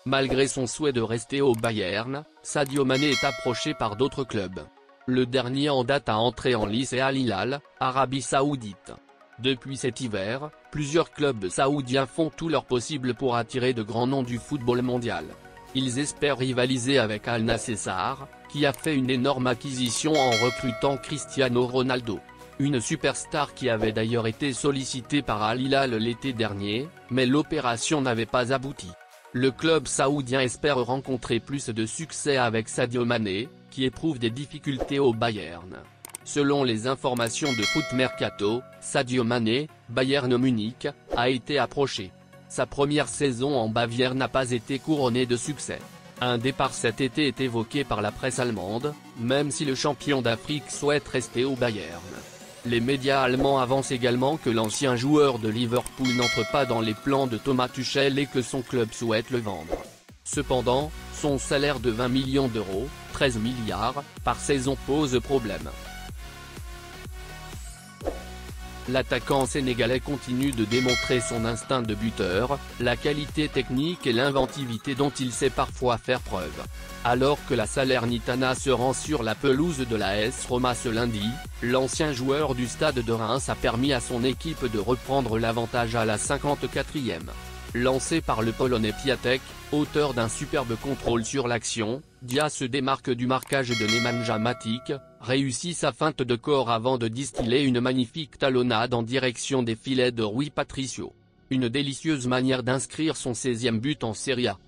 Malgré son souhait de rester au Bayern, Sadio Mané est approché par d'autres clubs. Le dernier en date à entrer en lice est Al Hilal, Arabie Saoudite. Depuis cet hiver, plusieurs clubs saoudiens font tout leur possible pour attirer de grands noms du football mondial. Ils espèrent rivaliser avec Al Nassr, qui a fait une énorme acquisition en recrutant Cristiano Ronaldo. Une superstar qui avait d'ailleurs été sollicitée par Al Hilal l'été dernier, mais l'opération n'avait pas abouti. Le club saoudien espère rencontrer plus de succès avec Sadio Mané, qui éprouve des difficultés au Bayern. Selon les informations de Foot Mercato, Sadio Mané, Bayern Munich, a été approché. Sa première saison en Bavière n'a pas été couronnée de succès. Un départ cet été est évoqué par la presse allemande, même si le champion d'Afrique souhaite rester au Bayern. Les médias allemands avancent également que l'ancien joueur de Liverpool n'entre pas dans les plans de Thomas Tuchel et que son club souhaite le vendre. Cependant, son salaire de 20 millions d'euros, 13 milliards, par saison pose problème. L'attaquant sénégalais continue de démontrer son instinct de buteur, la qualité technique et l'inventivité dont il sait parfois faire preuve. Alors que la Salernitana se rend sur la pelouse de la AS Roma ce lundi, l'ancien joueur du stade de Reims a permis à son équipe de reprendre l'avantage à la 54e. Lancé par le Polonais Piatek, auteur d'un superbe contrôle sur l'action, Dia se démarque du marquage de Nemanja Matic, réussit sa feinte de corps avant de distiller une magnifique talonnade en direction des filets de Rui Patricio. Une délicieuse manière d'inscrire son 16e but en Serie A.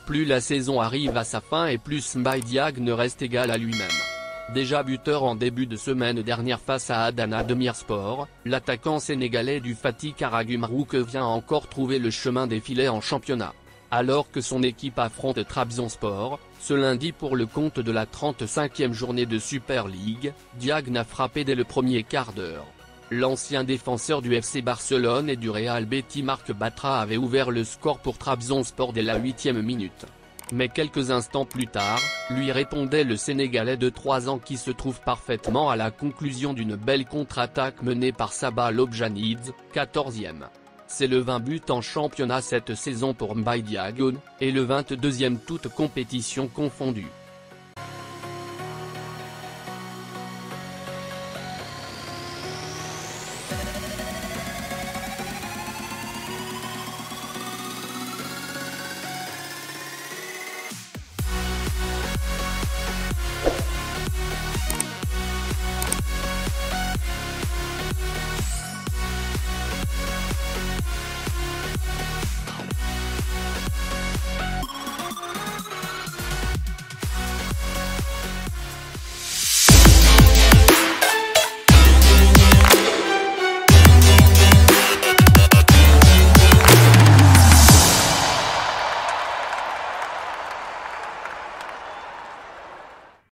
Plus la saison arrive à sa fin et plus Mbaye Diagne reste égal à lui-même. Déjà buteur en début de semaine dernière face à Adana Demirspor, l'attaquant sénégalais du Fatih Karagümrük vient encore trouver le chemin des filets en championnat. Alors que son équipe affronte Trabzonspor, ce lundi pour le compte de la 35e journée de Super League, Diagne a frappé dès le premier quart d'heure. L'ancien défenseur du FC Barcelone et du Real Betis Marc Bartra avait ouvert le score pour Trabzonspor dès la 8e minute. Mais quelques instants plus tard, lui répondait le Sénégalais de 3 ans qui se trouve parfaitement à la conclusion d'une belle contre-attaque menée par Sabah Lobjanidze, 14e. C'est le 20 buts en championnat cette saison pour Mbaye Diagne, et le 22e toutes compétitions confondues.